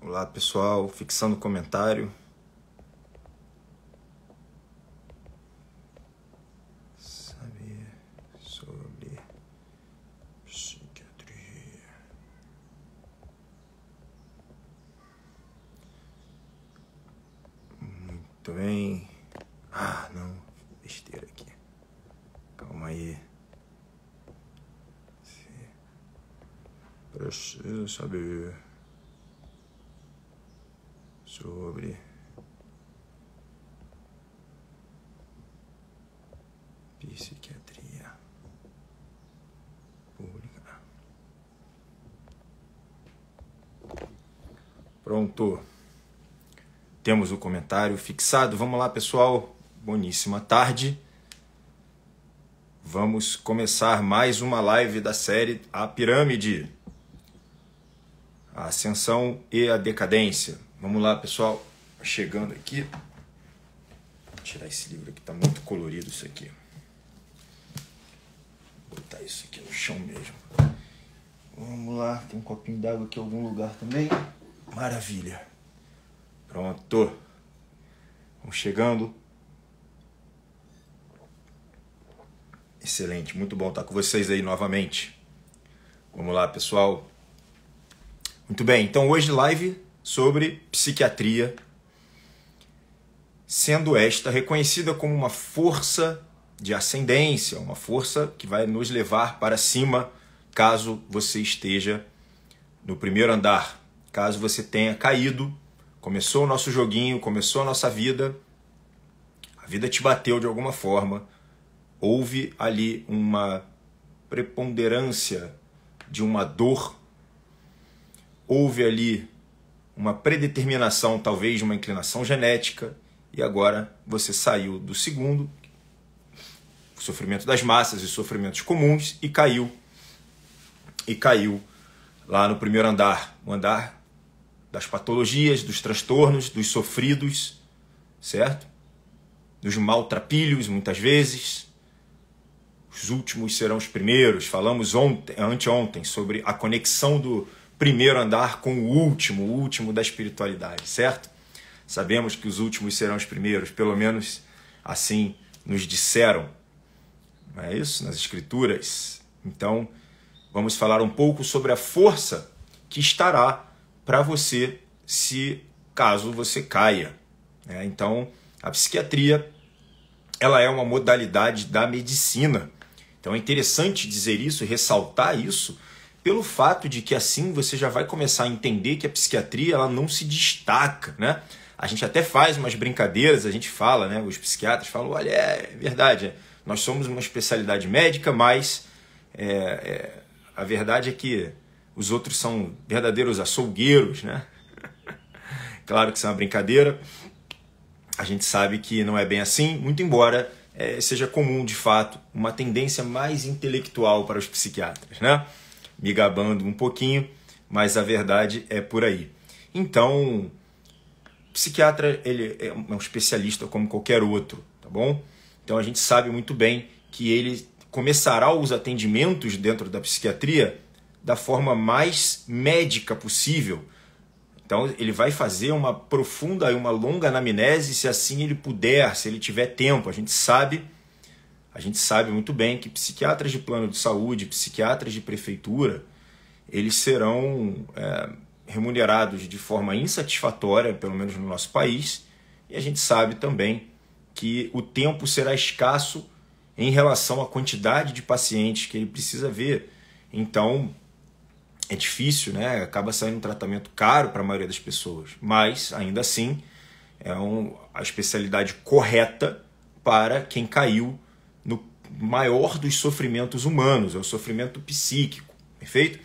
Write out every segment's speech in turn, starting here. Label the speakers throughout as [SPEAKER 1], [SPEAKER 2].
[SPEAKER 1] Olá pessoal, fixando o comentário. Saber sobre psiquiatria. Muito bem. Ah, não, besteira aqui. Calma aí. Preciso saber sobre psiquiatria pública. Pronto. Temos o comentário fixado. Vamos lá, pessoal. Boníssima tarde. Vamos começar mais uma live da série A Pirâmide, a Ascensão e a Decadência. Vamos lá, pessoal. Chegando aqui. Vou tirar esse livro aqui, tá muito colorido isso aqui. Vou botar isso aqui no chão mesmo. Vamos lá, tem um copinho d'água aqui em algum lugar também. Maravilha. Pronto. Vamos chegando. Excelente, muito bom estar com vocês aí novamente. Vamos lá, pessoal. Muito bem, então hoje live sobre psiquiatria, sendo esta reconhecida como uma força de ascendência, uma força que vai nos levar para cima caso você esteja no primeiro andar, caso você tenha caído, começou o nosso joguinho, começou a nossa vida, a vida te bateu de alguma forma, houve ali uma preponderância de uma dor, houve ali uma predeterminação, talvez, de uma inclinação genética, e agora você saiu do segundo, o sofrimento das massas e sofrimentos comuns, e caiu lá no primeiro andar, o andar das patologias, dos transtornos, dos sofridos, certo? Dos maltrapilhos, muitas vezes. Os últimos serão os primeiros. Falamos anteontem sobre a conexão do primeiro andar com o último da espiritualidade, certo? Sabemos que os últimos serão os primeiros, pelo menos assim nos disseram. Não é isso? Nas escrituras. Então, vamos falar um pouco sobre a força que estará para você caso você caia. Então, a psiquiatria ela é uma modalidade da medicina. Então é interessante dizer isso, ressaltar isso, pelo fato de que assim você já vai começar a entender que a psiquiatria ela não se destaca, né? A gente até faz umas brincadeiras, a gente fala, né? Os psiquiatras falam, olha, é verdade, nós somos uma especialidade médica, mas a verdade é que os outros são verdadeiros açougueiros, né? Claro que isso é uma brincadeira, a gente sabe que não é bem assim, muito embora seja comum, de fato, uma tendência mais intelectual para os psiquiatras, né? Me gabando um pouquinho, mas a verdade é por aí. Então, o psiquiatra ele é um especialista como qualquer outro, tá bom? Então a gente sabe muito bem que ele começará os atendimentos dentro da psiquiatria da forma mais médica possível. Então ele vai fazer uma profunda e uma longa anamnese, se assim ele puder, se ele tiver tempo. A gente sabe muito bem que psiquiatras de plano de saúde, psiquiatras de prefeitura, eles serão remunerados de forma insatisfatória, pelo menos no nosso país, e a gente sabe também que o tempo será escasso em relação à quantidade de pacientes que ele precisa ver. Então, é difícil, né? Acaba saindo um tratamento caro para a maioria das pessoas, mas, ainda assim, é a especialidade correta para quem caiu no maior dos sofrimentos humanos, é o sofrimento psíquico, perfeito?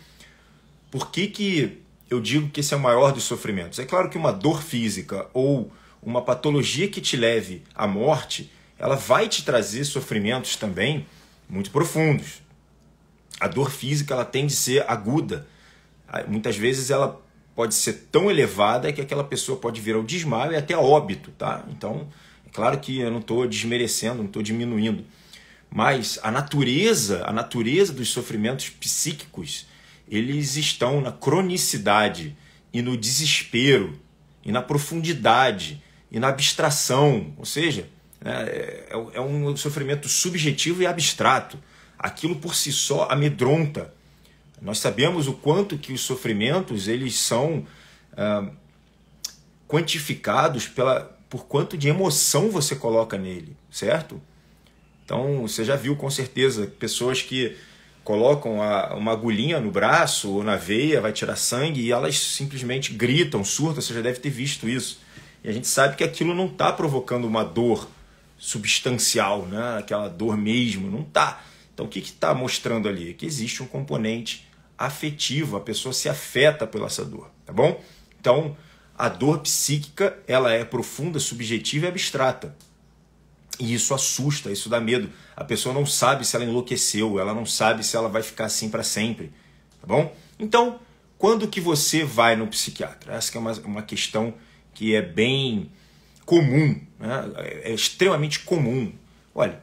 [SPEAKER 1] Por que eu digo que esse é o maior dos sofrimentos? É claro que uma dor física ou uma patologia que te leve à morte, ela vai te trazer sofrimentos também muito profundos. A dor física ela tende a ser aguda. Muitas vezes ela pode ser tão elevada que aquela pessoa pode vir ao desmaio e até a óbito, tá? Então, é claro que eu não estou desmerecendo, não estou diminuindo. Mas a natureza dos sofrimentos psíquicos, eles estão na cronicidade e no desespero, e na profundidade, e na abstração. Ou seja, é um sofrimento subjetivo e abstrato. Aquilo por si só amedronta. Nós sabemos o quanto que os sofrimentos eles são quantificados por quanto de emoção você coloca nele, certo? Então, você já viu com certeza pessoas que colocam uma agulhinha no braço ou na veia, vai tirar sangue, e elas simplesmente gritam, surtam, você já deve ter visto isso. E a gente sabe que aquilo não está provocando uma dor substancial, né? Aquela dor mesmo, não está. Então, o que está mostrando ali? Que existe um componente afetivo, a pessoa se afeta pela essa dor, tá bom? Então, a dor psíquica, ela é profunda, subjetiva e abstrata. E isso assusta, isso dá medo. A pessoa não sabe se ela enlouqueceu, ela não sabe se ela vai ficar assim para sempre, tá bom? Então, quando que você vai no psiquiatra? Essa que é uma questão que é bem comum, né? É extremamente comum. Olha,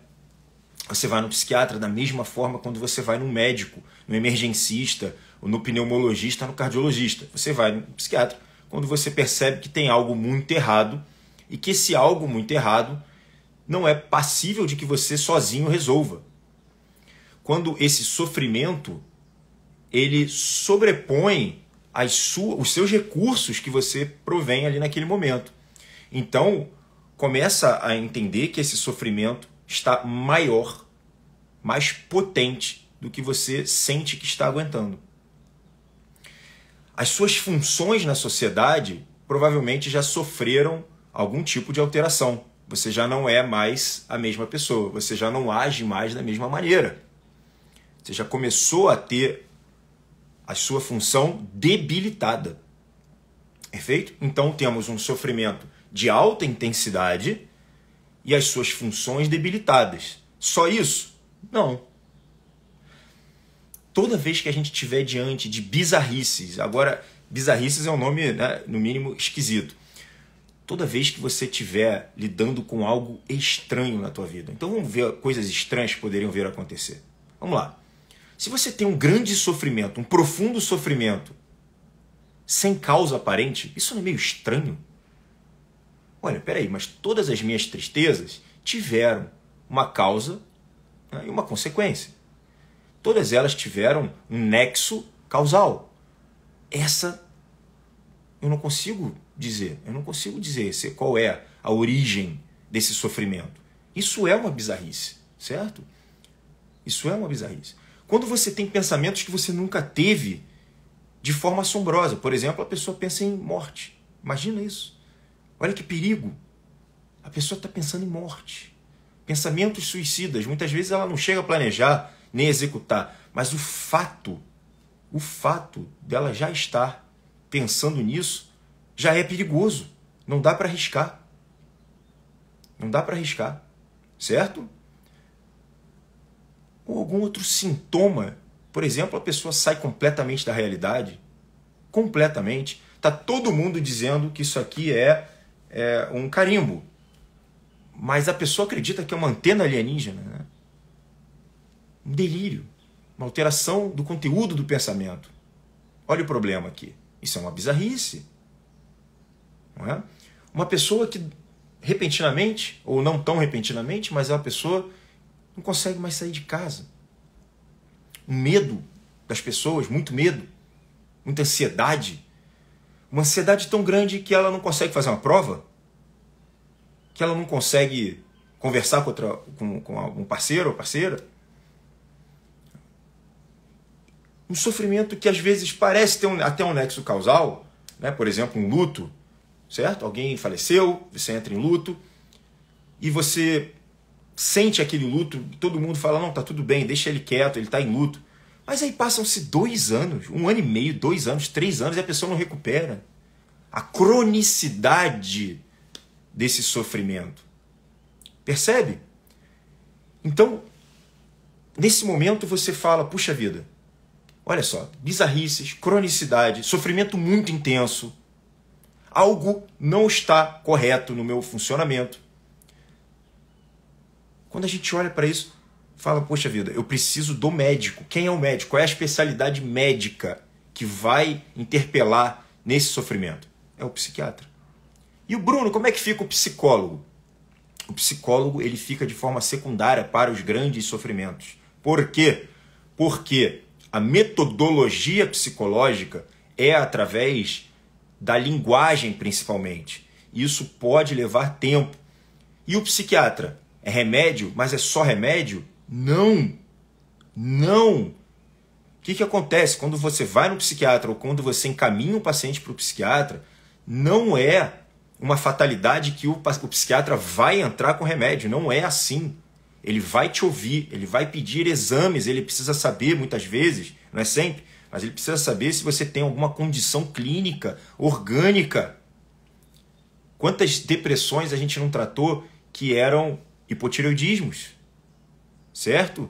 [SPEAKER 1] você vai no psiquiatra da mesma forma quando você vai no médico, no emergencista, no pneumologista, no cardiologista. Você vai no psiquiatra quando você percebe que tem algo muito errado e que esse algo muito errado não é passível de que você sozinho resolva. Quando esse sofrimento ele sobrepõe os seus recursos que você provém ali naquele momento. Então, começa a entender que esse sofrimento está maior, mais potente do que você sente que está aguentando. As suas funções na sociedade provavelmente já sofreram algum tipo de alteração. Você já não é mais a mesma pessoa, você já não age mais da mesma maneira. Você já começou a ter a sua função debilitada. Perfeito? Então temos um sofrimento de alta intensidade e as suas funções debilitadas. Só isso? Não. Toda vez que a gente estiver diante de bizarrices, agora bizarrices é um nome, né, no mínimo esquisito. Toda vez que você estiver lidando com algo estranho na tua vida. Então vamos ver coisas estranhas que poderiam vir a acontecer. Vamos lá. Se você tem um grande sofrimento, um profundo sofrimento, sem causa aparente, isso não é meio estranho? Olha, peraí, mas todas as minhas tristezas tiveram uma causa, né, e uma consequência. Todas elas tiveram um nexo causal. Essa eu não consigo dizer. Eu não consigo dizer qual é a origem desse sofrimento. Isso é uma bizarrice, certo? Isso é uma bizarrice. Quando você tem pensamentos que você nunca teve de forma assombrosa. Por exemplo, a pessoa pensa em morte. Imagina isso. Olha que perigo. A pessoa está pensando em morte. Pensamentos suicidas. Muitas vezes ela não chega a planejar nem executar. Mas o fato dela já estar pensando nisso já é perigoso. Não dá para arriscar. Não dá para arriscar. Certo? Ou algum outro sintoma. Por exemplo, a pessoa sai completamente da realidade. Completamente. Está todo mundo dizendo que isso aqui é um carimbo. Mas a pessoa acredita que é uma antena alienígena. Né? Um delírio. Uma alteração do conteúdo do pensamento. Olha o problema aqui. Isso é uma bizarrice. Não é? Uma pessoa que repentinamente, ou não tão repentinamente, mas é uma pessoa não consegue mais sair de casa. Um medo das pessoas, muito medo, muita ansiedade. Uma ansiedade tão grande que ela não consegue fazer uma prova, que ela não consegue conversar com algum parceiro ou parceira. Um sofrimento que às vezes parece ter até um nexo causal, né? Por exemplo, um luto, certo? Alguém faleceu, você entra em luto, e você sente aquele luto, todo mundo fala, não, tá tudo bem, deixa ele quieto, ele tá em luto. Mas aí passam-se 2 anos, 1 ano e meio, 2 anos, 3 anos, e a pessoa não recupera. A cronicidade desse sofrimento. Percebe? Então, nesse momento você fala, puxa vida, olha só, bizarrices, cronicidade, sofrimento muito intenso, algo não está correto no meu funcionamento. Quando a gente olha para isso, fala, poxa vida, eu preciso do médico. Quem é o médico? Qual é a especialidade médica que vai interpelar nesse sofrimento? É o psiquiatra. E o Bruno, como é que fica o psicólogo? O psicólogo ele fica de forma secundária para os grandes sofrimentos. Por quê? Porque a metodologia psicológica é através da linguagem, principalmente. Isso pode levar tempo. E o psiquiatra? É remédio, mas é só remédio? Não. Não. O que acontece quando você vai no psiquiatra ou quando você encaminha um paciente para o psiquiatra? Não é uma fatalidade que o psiquiatra vai entrar com remédio. Não é assim. Ele vai te ouvir, ele vai pedir exames, ele precisa saber muitas vezes, não é sempre, mas ele precisa saber se você tem alguma condição clínica, orgânica. Quantas depressões a gente não tratou que eram hipotireoidismos, certo?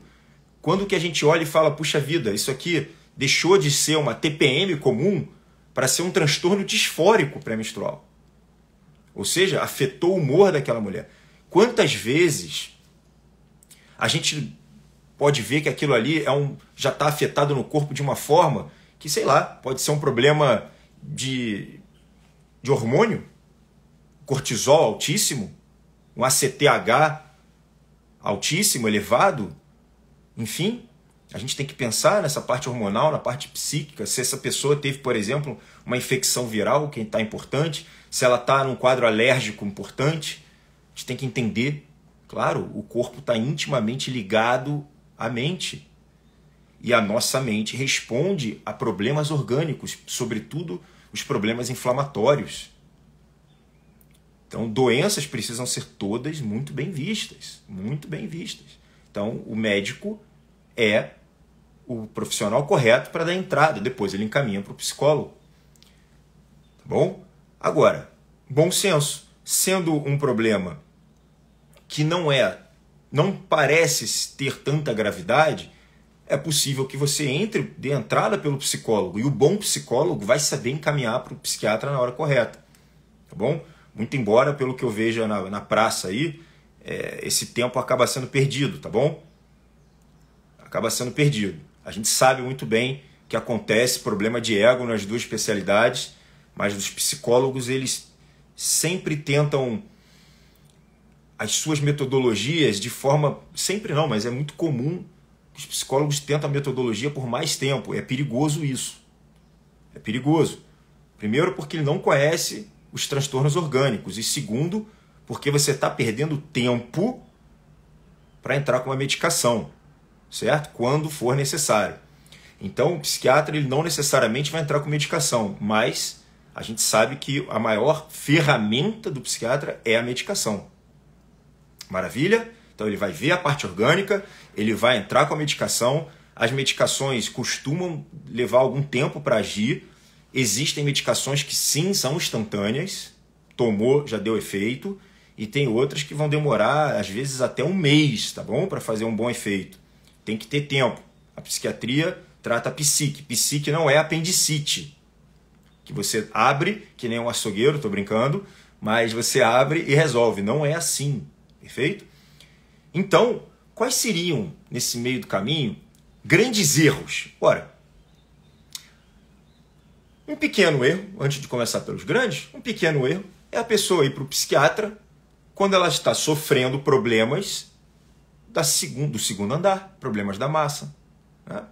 [SPEAKER 1] Quando que a gente olha e fala, puxa vida, isso aqui deixou de ser uma TPM comum para ser um transtorno disfórico pré-menstrual. Ou seja, afetou o humor daquela mulher. Quantas vezes a gente pode ver que aquilo ali já está afetado no corpo de uma forma que, sei lá, pode ser um problema de hormônio, cortisol altíssimo, um ACTH altíssimo, elevado. Enfim, a gente tem que pensar nessa parte hormonal, na parte psíquica. Se essa pessoa teve, por exemplo, uma infecção viral, que está importante, se ela está num quadro alérgico importante, a gente tem que entender. Claro, o corpo está intimamente ligado à mente. E a nossa mente responde a problemas orgânicos, sobretudo os problemas inflamatórios. Então, doenças precisam ser todas muito bem vistas. Muito bem vistas. Então, o médico é o profissional correto para dar entrada. Depois ele encaminha para o psicólogo. Tá bom? Agora, bom senso. Sendo um problema que não parece ter tanta gravidade, é possível que você entre de entrada pelo psicólogo. E o bom psicólogo vai saber encaminhar para o psiquiatra na hora correta. Tá bom? Muito embora, pelo que eu vejo na praça aí, esse tempo acaba sendo perdido, tá bom? Acaba sendo perdido. A gente sabe muito bem que acontece problema de ego nas duas especialidades, mas os psicólogos, eles sempre tentam as suas metodologias de forma... Sempre não, mas é muito comum que os psicólogos tentam a metodologia por mais tempo. É perigoso isso. É perigoso. Primeiro, porque ele não conhece os transtornos orgânicos. E segundo, porque você está perdendo tempo para entrar com uma medicação, certo? Quando for necessário. Então, o psiquiatra ele não necessariamente vai entrar com medicação, mas a gente sabe que a maior ferramenta do psiquiatra é a medicação. Maravilha? Então ele vai ver a parte orgânica, ele vai entrar com a medicação. As medicações costumam levar algum tempo para agir. Existem medicações que sim são instantâneas, tomou, já deu efeito, e tem outras que vão demorar, às vezes, até um mês, tá bom? Para fazer um bom efeito. Tem que ter tempo. A psiquiatria trata a psique. Psique não é apendicite, que você abre, que nem um açougueiro, tô brincando, mas você abre e resolve. Não é assim. Perfeito? Então, quais seriam, nesse meio do caminho, grandes erros? Ora, um pequeno erro, antes de começar pelos grandes, um pequeno erro é a pessoa ir para o psiquiatra quando ela está sofrendo problemas do segundo andar, problemas da massa. Né?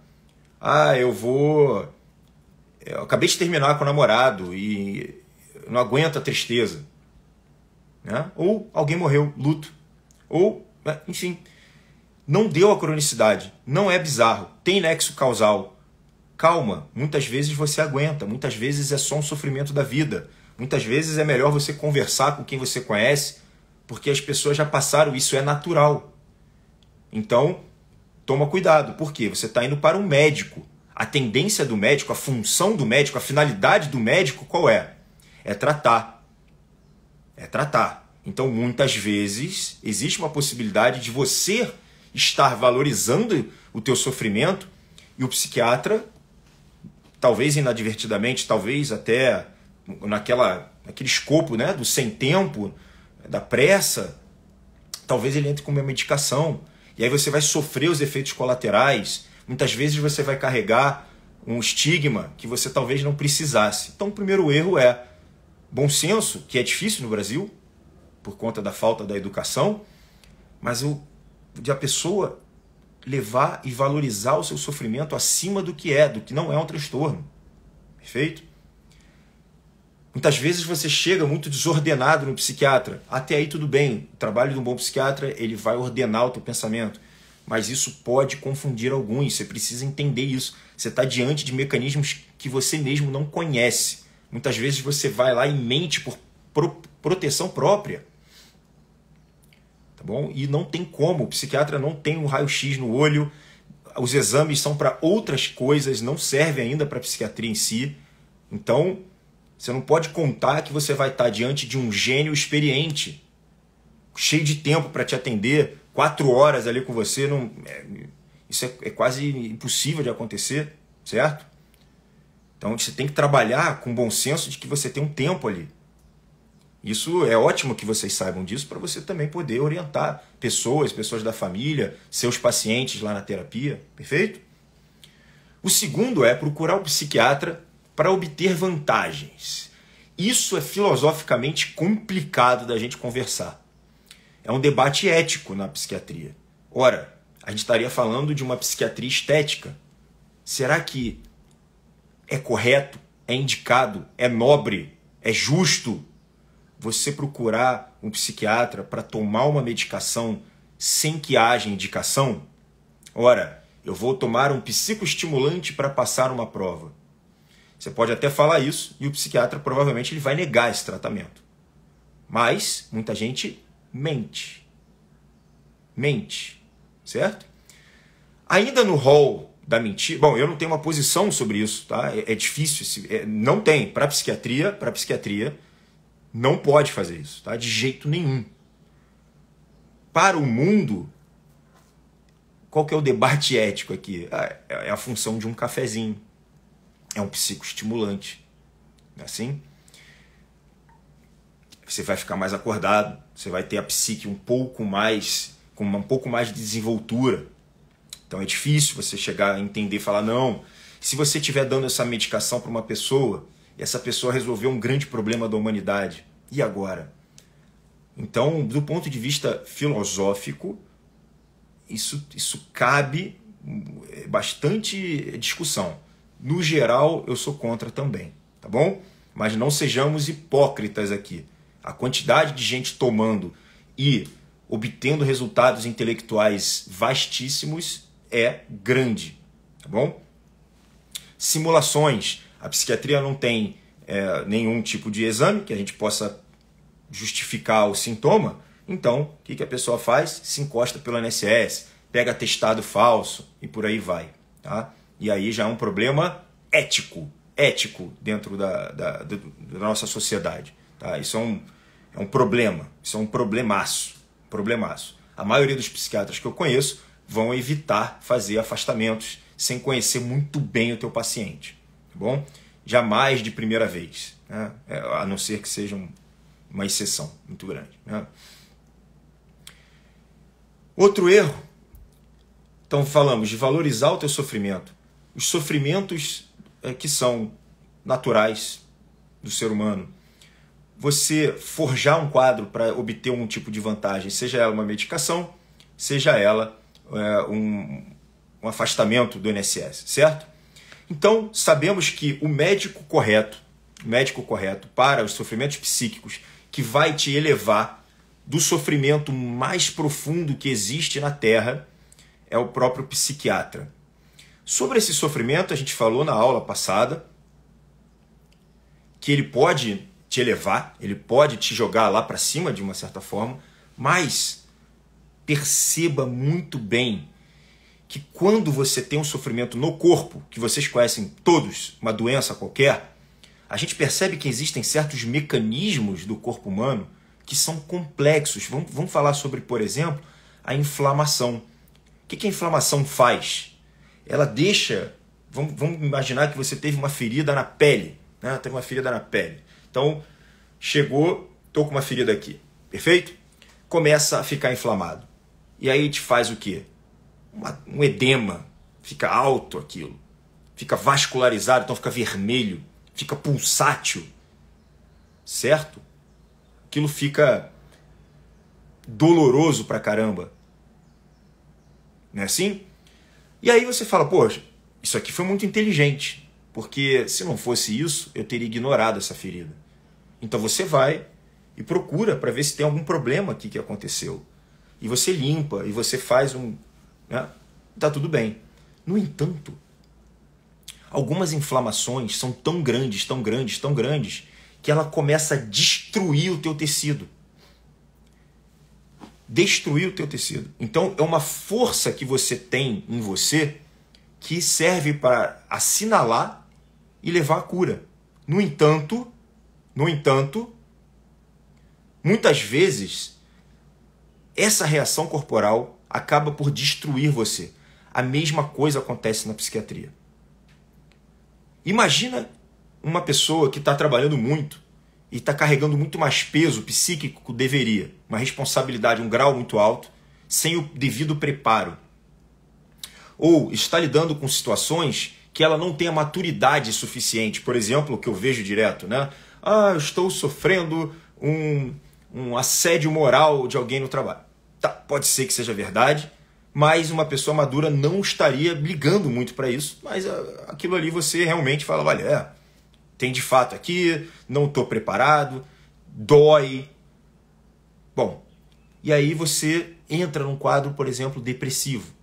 [SPEAKER 1] Eu acabei de terminar com o namorado e não aguento a tristeza. Né? Ou alguém morreu, luto. Ou, enfim, não deu a cronicidade, não é bizarro, tem nexo causal. Calma, muitas vezes você aguenta, muitas vezes é só um sofrimento da vida. Muitas vezes é melhor você conversar com quem você conhece, porque as pessoas já passaram, isso é natural. Então, toma cuidado, porque você está indo para um médico. A tendência do médico, a função do médico, a finalidade do médico qual é? É tratar. É tratar. Então, muitas vezes, existe uma possibilidade de você estar valorizando o teu sofrimento e o psiquiatra, talvez inadvertidamente, talvez até naquele escopo, né, do sem tempo, da pressa, talvez ele entre com uma medicação. E aí você vai sofrer os efeitos colaterais. Muitas vezes você vai carregar um estigma que você talvez não precisasse. Então, o primeiro erro é bom senso, que é difícil no Brasil, por conta da falta da educação, mas de a pessoa levar e valorizar o seu sofrimento acima do que não é um transtorno. Perfeito? Muitas vezes você chega muito desordenado no psiquiatra. Até aí tudo bem. O trabalho de um bom psiquiatra, ele vai ordenar o teu pensamento. Mas isso pode confundir alguns. Você precisa entender isso. Você está diante de mecanismos que você mesmo não conhece. Muitas vezes você vai lá e mente por proteção própria. Tá bom? E não tem como. O psiquiatra não tem um raio-x no olho. Os exames são para outras coisas, não servem ainda para a psiquiatria em si. Então, você não pode contar que você vai estar diante de um gênio experiente, cheio de tempo para te atender, 4 horas ali com você. Isso é quase impossível de acontecer, certo? Então, você tem que trabalhar com bom senso de que você tem um tempo ali. Isso é ótimo que vocês saibam disso para você também poder orientar pessoas da família, seus pacientes lá na terapia, perfeito? O segundo é procurar o psiquiatra para obter vantagens. Isso é filosoficamente complicado da gente conversar. É um debate ético na psiquiatria. Ora, a gente estaria falando de uma psiquiatria estética. Será que é correto, é indicado, é nobre, é justo você procurar um psiquiatra para tomar uma medicação sem que haja indicação? Ora, eu vou tomar um psicoestimulante para passar uma prova. Você pode até falar isso e o psiquiatra provavelmente ele vai negar esse tratamento. Mas muita gente mente. Mente, certo? Ainda no rol da mentira... Bom, eu não tenho uma posição sobre isso, tá? É difícil. Não tem. Para psiquiatria, não pode fazer isso, tá? De jeito nenhum. Para o mundo, qual que é o debate ético aqui? É a função de um cafezinho. É um psicoestimulante. Não é assim? Você vai ficar mais acordado, você vai ter a psique com um pouco mais de desenvoltura. Então é difícil você chegar a entender e falar, não, se você estiver dando essa medicação para uma pessoa, e essa pessoa resolveu um grande problema da humanidade, e agora? Então, do ponto de vista filosófico, isso cabe bastante discussão. No geral, eu sou contra também, tá bom? Mas não sejamos hipócritas aqui. A quantidade de gente tomando e obtendo resultados intelectuais vastíssimos é grande, tá bom? Simulações. A psiquiatria não tem nenhum tipo de exame que a gente possa justificar o sintoma. Então, o que a pessoa faz? Se encosta pelo INSS, pega atestado falso e por aí vai, tá? E aí já é um problema ético dentro da nossa sociedade. Tá? Isso é um problema, isso é um problemaço. A maioria dos psiquiatras que eu conheço vão evitar fazer afastamentos sem conhecer muito bem o teu paciente. Tá bom? Jamais de primeira vez, né? A não ser que seja uma exceção muito grande. Né? Outro erro, então falamos de valorizar o teu sofrimento. Os sofrimentos que são naturais do ser humano. Você forjar um quadro para obter um tipo de vantagem, seja ela uma medicação, seja ela um afastamento do INSS, certo? Então, sabemos que o médico correto para os sofrimentos psíquicos, que vai te elevar do sofrimento mais profundo que existe na Terra, é o próprio psiquiatra. Sobre esse sofrimento, a gente falou na aula passada que ele pode te elevar, ele pode te jogar lá para cima de uma certa forma, mas perceba muito bem que quando você tem um sofrimento no corpo, que vocês conhecem todos, uma doença qualquer, a gente percebe que existem certos mecanismos do corpo humano que são complexos. Vamos falar sobre, por exemplo, a inflamação. O que a inflamação faz? Ela deixa... Vamos imaginar que você teve uma ferida na pele. Né? Teve uma ferida na pele. Então, chegou, estou com uma ferida aqui. Perfeito? Começa a ficar inflamado. E aí te faz o quê? Um edema. Fica alto aquilo. fica vascularizado, então fica vermelho, fica pulsátil, certo? Aquilo fica doloroso pra caramba. Não é assim? E aí você fala, poxa, isso aqui foi muito inteligente, porque se não fosse isso, eu teria ignorado essa ferida. Então você vai e procura para ver se tem algum problema aqui que aconteceu. E você limpa, e você faz né? Tá tudo bem. No entanto, algumas inflamações são tão grandes, tão grandes, tão grandes, que ela começa a destruir o teu tecido. Destruir o teu tecido. Então é uma força que você tem em você que serve para assinalar e levar à cura. No entanto, muitas vezes essa reação corporal acaba por destruir você. A mesma coisa acontece na psiquiatria. Imagina uma pessoa que está trabalhando muito e está carregando muito mais peso psíquico que deveria, uma responsabilidade, um grau muito alto, sem o devido preparo. Ou está lidando com situações que ela não tem a maturidade suficiente. Por exemplo, o que eu vejo direto, né? Eu estou sofrendo um assédio moral de alguém no trabalho. Tá, pode ser que seja verdade, mas uma pessoa madura não estaria ligando muito para isso, mas aquilo ali você realmente fala, olha, tem de fato aqui, não estou preparado, dói. Bom, e aí você entra num quadro, por exemplo, depressivo.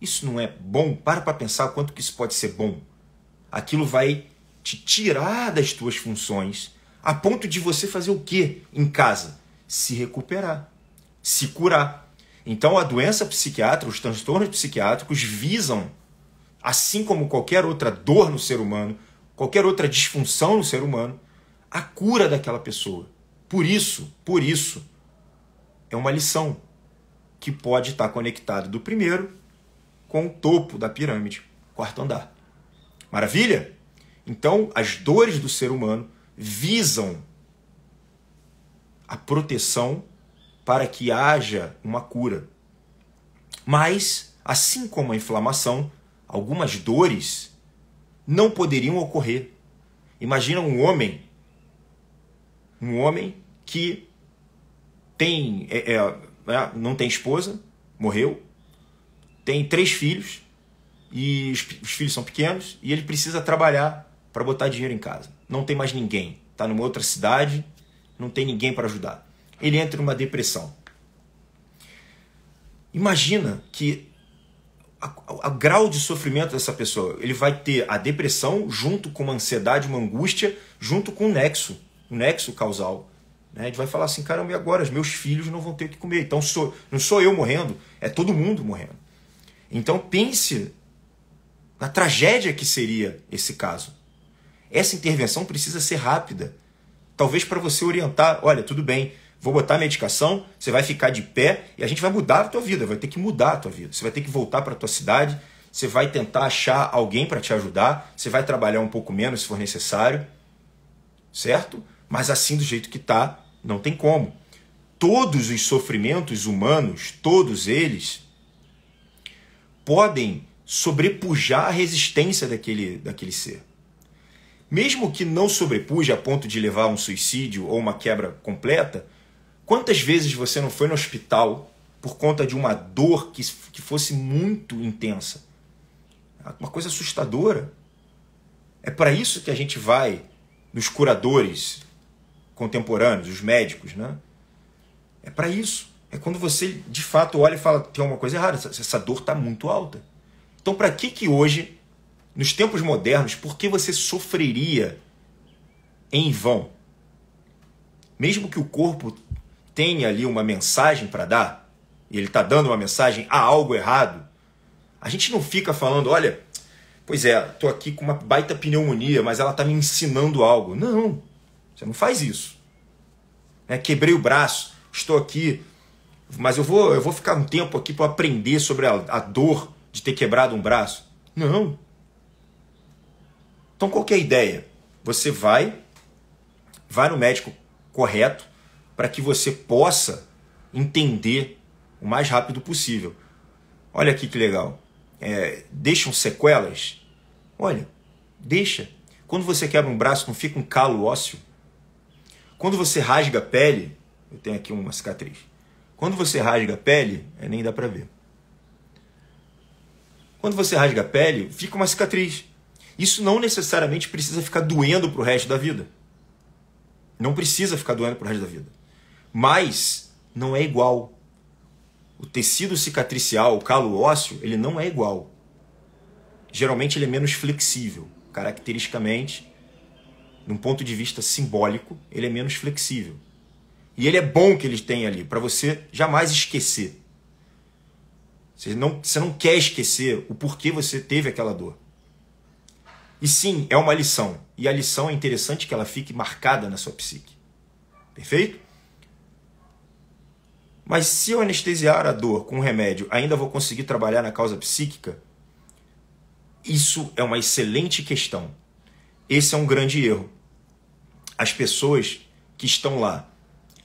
[SPEAKER 1] Isso não é bom? Para pensar quanto que isso pode ser bom. Aquilo vai te tirar das tuas funções, a ponto de você fazer o quê em casa? Se recuperar, se curar. Então a doença psiquiátrica, os transtornos psiquiátricos visam, assim como qualquer outra dor no ser humano, qualquer outra disfunção no ser humano, a cura daquela pessoa. Por isso, é uma lição que pode estar conectada do primeiro com o topo da pirâmide, quarto andar. Maravilha? Então, as dores do ser humano visam a proteção para que haja uma cura. Mas, assim como a inflamação, algumas dores não poderiam ocorrer. Imagina um homem que não tem esposa, morreu, tem 3 filhos, e os filhos são pequenos, e ele precisa trabalhar para botar dinheiro em casa. Não tem mais ninguém. Está numa outra cidade, não tem ninguém para ajudar. Ele entra numa depressão. Imagina que o grau de sofrimento dessa pessoa, ele vai ter a depressão junto com uma ansiedade, uma angústia, junto com um nexo causal. A gente vai falar assim, caramba, e agora? Os meus filhos não vão ter o que comer. Então não sou eu morrendo, é todo mundo morrendo. Então pense na tragédia que seria esse caso. Essa intervenção precisa ser rápida. Talvez para você orientar, olha, tudo bem, vou botar a medicação, você vai ficar de pé e a gente vai mudar a tua vida, vai ter que mudar a tua vida. Você vai ter que voltar para a tua cidade, você vai tentar achar alguém para te ajudar, você vai trabalhar um pouco menos se for necessário, certo? Mas assim, do jeito que está, não tem como. Todos os sofrimentos humanos, todos eles, podem sobrepujar a resistência daquele ser. Mesmo que não sobrepuje a ponto de levar a um suicídio ou uma quebra completa, quantas vezes você não foi no hospital por conta de uma dor que fosse muito intensa? Uma coisa assustadora. É para isso que a gente vai nos curadores contemporâneos, os médicos, né? É para isso. É quando você, de fato, olha e fala, tem alguma coisa errada, essa dor está muito alta. Então, para que hoje, nos tempos modernos, por que você sofreria em vão? Mesmo que o corpo tenha ali uma mensagem para dar, e ele está dando uma mensagem, há algo errado, a gente não fica falando, olha, pois é, estou aqui com uma baita pneumonia, mas ela está me ensinando algo. Não, você não faz isso. Quebrei o braço, estou aqui, mas eu vou ficar um tempo aqui para aprender sobre a dor de ter quebrado um braço. Não. Então qual que é a ideia? Você vai no médico correto para que você possa entender o mais rápido possível. Olha aqui que legal. Deixam sequelas? Olha, Deixa. Quando você quebra um braço, não fica um calo ósseo? Quando você rasga a pele, eu tenho aqui uma cicatriz. Quando você rasga a pele, nem dá pra ver. Quando você rasga a pele, fica uma cicatriz. Isso não necessariamente precisa ficar doendo pro resto da vida. Não precisa ficar doendo pro resto da vida. Mas não é igual. O tecido cicatricial, o calo ósseo, ele não é igual. Geralmente ele é menos flexível. Caracteristicamente, num ponto de vista simbólico, ele é menos flexível. E ele é bom que ele tenha ali, para você jamais esquecer. Você não quer esquecer o porquê você teve aquela dor. E sim, é uma lição. E a lição é interessante que ela fique marcada na sua psique. Perfeito? Mas se eu anestesiar a dor com um remédio, ainda vou conseguir trabalhar na causa psíquica? Isso é uma excelente questão. Esse é um grande erro. As pessoas que estão lá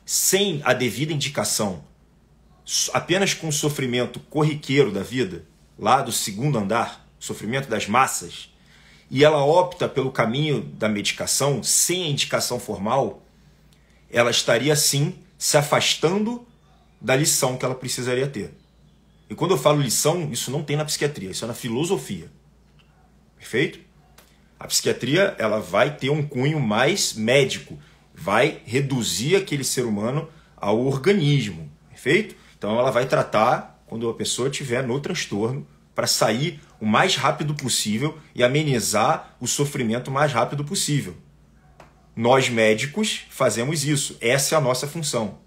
[SPEAKER 1] sem a devida indicação, apenas com o sofrimento corriqueiro da vida, lá do segundo andar, sofrimento das massas, e ela opta pelo caminho da medicação, sem a indicação formal, ela estaria sim se afastando da lição que ela precisaria ter. E quando eu falo lição, isso não tem na psiquiatria, isso é na filosofia. Perfeito? A psiquiatria, ela vai ter um cunho mais médico, vai reduzir aquele ser humano ao organismo, perfeito? Então ela vai tratar quando a pessoa estiver no transtorno para sair o mais rápido possível e amenizar o sofrimento o mais rápido possível. Nós médicos fazemos isso, essa é a nossa função,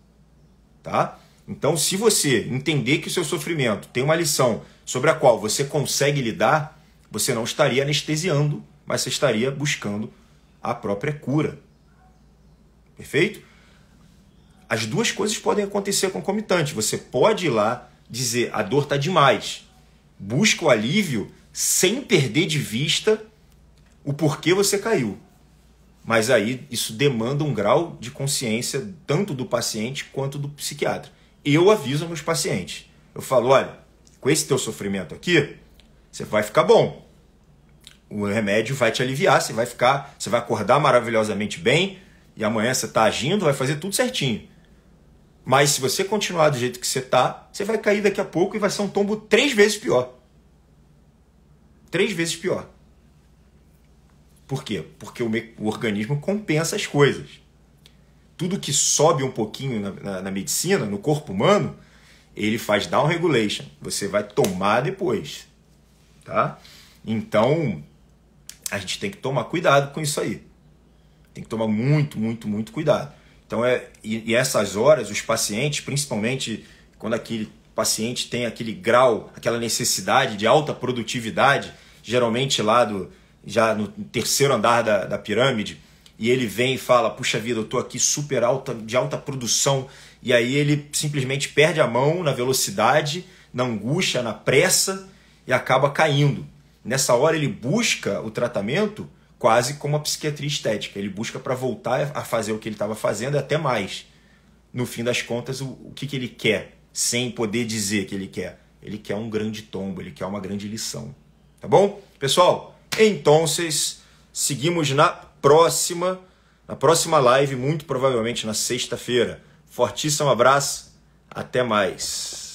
[SPEAKER 1] tá? Então se você entender que o seu sofrimento tem uma lição sobre a qual você consegue lidar, você não estaria anestesiando, mas você estaria buscando a própria cura. Perfeito? As duas coisas podem acontecer concomitante. Você pode ir lá dizer, a dor está demais. Busca o alívio sem perder de vista o porquê você caiu. Mas aí isso demanda um grau de consciência tanto do paciente quanto do psiquiatra. Eu aviso meus pacientes. Eu falo, olha, com esse teu sofrimento aqui, você vai ficar bom. O remédio vai te aliviar, você vai acordar maravilhosamente bem, e amanhã você está agindo, vai fazer tudo certinho. Mas se você continuar do jeito que você está, você vai cair daqui a pouco e vai ser um tombo 3 vezes pior. 3 vezes pior. Por quê? Porque o organismo compensa as coisas. Tudo que sobe um pouquinho na medicina, no corpo humano, ele faz down regulation. Você vai tomar depois. Tá? Então, a gente tem que tomar cuidado com isso aí. Tem que tomar muito, muito, muito cuidado. Então, e essas horas, os pacientes, principalmente quando aquele paciente tem aquele grau, aquela necessidade de alta produtividade, geralmente lá já no terceiro andar da pirâmide, e ele vem e fala, puxa vida, eu estou aqui super de alta produção, e aí ele simplesmente perde a mão na velocidade, na angústia, na pressa, e acaba caindo. Nessa hora ele busca o tratamento quase como a psiquiatria estética. Ele busca para voltar a fazer o que ele estava fazendo e até mais. No fim das contas, o que ele quer, sem poder dizer que ele quer? Ele quer um grande tombo, ele quer uma grande lição. Tá bom? Pessoal, então, seguimos na próxima live, muito provavelmente na sexta-feira. Fortíssimo abraço, até mais.